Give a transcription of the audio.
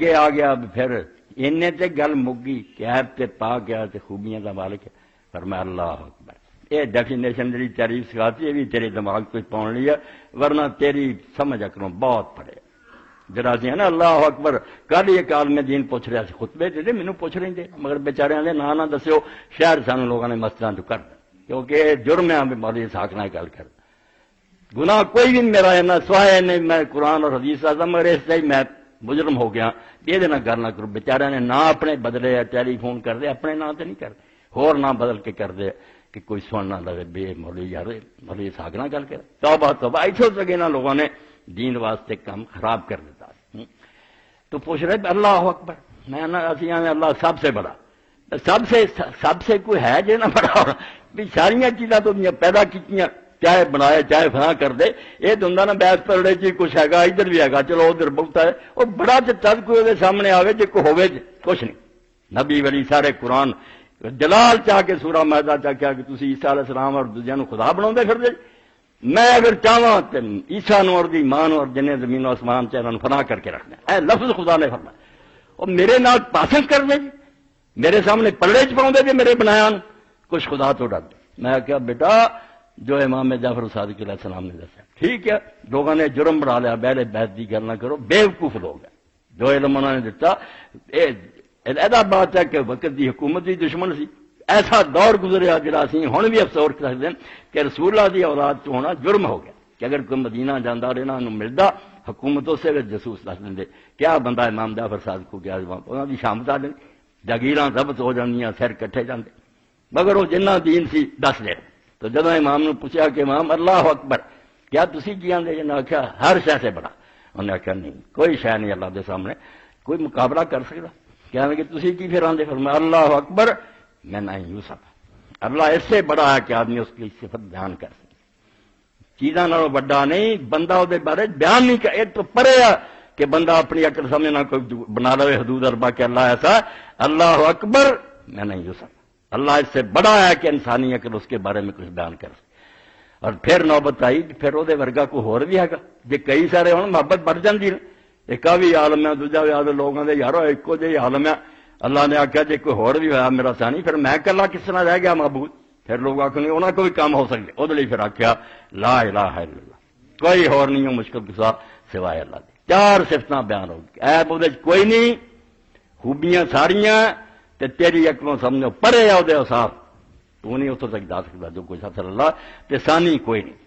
یہ آ گیا پھر انہیں تے گل مگی کہ عیب تے پا گیا تے خوبیاں دا مالک ہے، فرمایا اللہ اکبر۔ یہ ڈیفینیشن جی تعریف سکھاتی ہے بھی تیرے دماغ کو پاؤن لی ہے، ورنہ تیری سمجھ اکروں بہت پڑے جرا سی ہے نا اللہ اکبر۔ کل ایک عالم دین پوچھ رہا سی خطبے دے مینوں پوچھ رہے تھے، مگر بیچارے دے نا نہ دسیو شہر سانو لوگوں نے مسجداں چ کر دیں، کیونکہ جرم ہے مولوی اسحاق نال گل کر گناہ کوئی بھی میرا ہے نہ سوائے نہیں، میں قرآن اور حدیث آتا مگر اس سے میں مجرم ہو گیا، یہ نہ گل نہ کرو۔ بیچارے نے نہ اپنے بدلے ٹیلی فون کر دے، اپنے نام تے نہیں کر دے، ہور نام بدل کے کر دے کہ کوئی سن نہ لگے بے مولوی یار مولوی اسحاق نہ گل کر۔ توبہ توبہ ایتھے تک انہاں لوگوں نے دین واسطے کام خراب کر دیتا۔ تو پوچھ رہے اللہ اکبر، میں نا اسی اللہ سب سے بڑا، سب سے کوئی ہے جو نہ بڑا ہونا بھی ساریاں چیزاں تو پیدا کیتیاں، چاہے بنائے چاہے فلاں کر دے، یہ تو ہوندا نا بیس پرڑے جی کچھ ہے ادھر بھی ہے چلو ادھر بہت ہے، وہ بڑا تد کوئی وہ سامنے آوے جی کوئی ہوے کچھ نہیں۔ نبی ولی سارے قرآن جلال چاہ کے سورہ مائدہ چاہ کیا کہ تسی عیسیٰ علیہ السلام اور دوجیاں نو خدا بناؤندے پھر دے، میں اگر چاہواں تے عیسیٰ نو اور دی ماں نو اور جنہیں زمین و آسمان چ انہاں نو فنا کر کے رکھنا اے لفظ خدا نے فرمایا، اور میرے نال پاسنگ کر دے جی، میرے سامنے پلڑے چ پاؤندے جی میرے بنایا کچھ خدا تو ڈر دے۔ میں کہا بیٹا جو امام جعفر صادق علیہ السلام نے دسا ٹھیک ہے، لوگوں نے جرم بنا لیا، بیلے بیت دی گل نہ کرو، بیوقوف لوگ ہیں جو علم انہوں نے دتا۔ ایسا بات ہے کہ وقت دی حکومت دی دشمن سی، ایسا دور گزریا جڑا سی ہن بھی افسوس کر سکتے ہیں کہ رسول اللہ دی اولاد تو ہونا جرم ہو گیا، کہ اگر کوئی مدینہ جانا اور انہوں نے ملتا حکومت اسے جسوس دس دیں کیا بندہ امام جعفر صادق کو گیا انہوں کی شامت آ جائیں، جاگیراں ضبط ہو جانیاں، سر کٹھے جاندے، مگر وہ جنہ دین سی دس دے۔ تو جب امام نے پوچھا کہ امام اللہ اکبر کیا تسی کی آندے؟ انہوں نے آخیا ہر شے سے بڑا۔ انہوں نے آخیا نہیں کوئی شے نہیں اللہ دے سامنے کوئی مقابلہ کر سکتا۔ کہنے کہ تسی کی پھر آندے؟ فرمایا اللہ اکبر میں نہیں یوسف، اللہ اس سے بڑا ہے کہ آدمی اس کی صفت بیان کر سکے، چیزاں نالوں بڑا نہیں، بندہ وہ بارے بیان نہیں کر، ایک تو پرے ہے کہ بندہ اپنی عقل سامنے نہ کوئی بنا لے حدود اربا کہ اللہ ایسا، اللہ اکبر میں نہیں یوسف، اللہ اس سے بڑا ہے کہ انسانی عقل اس کے بارے میں کچھ بیان کر سکے۔ اور پھر نوبت آئی پھر وہ ورگا کوئی ہور بھی ہے گا جی، کئی سارے ہوں محبت بڑھ جاتی ہے، ایک بھی عالم ہے دوجا بھی عالم، لوگوں کے یارو ایکو جی عالم ہے، اللہ نے آخیا جی کوئی ہور بھی ہوا میرا سانی، پھر میں کلا کس طرح رہ گیا معبود؟ پھر لوگ آخر انہوں کو بھی کام ہو سکتے، وہ لیے پھر آخیا لا الہ الا اللہ، کوئی ہور نہیں ہو مشکل کسا سوائے اللہ دی، چار صفتاں بیان ہوگی، ایب وہ کوئی نہیں، خوبیاں ساریاں تے تیری اکلوں سمجھو پرے آؤ دے صاحب تو نہیں اتوں تک جا سکتا جو کچھ اصل اللہ تے ثانی کوئی نہیں۔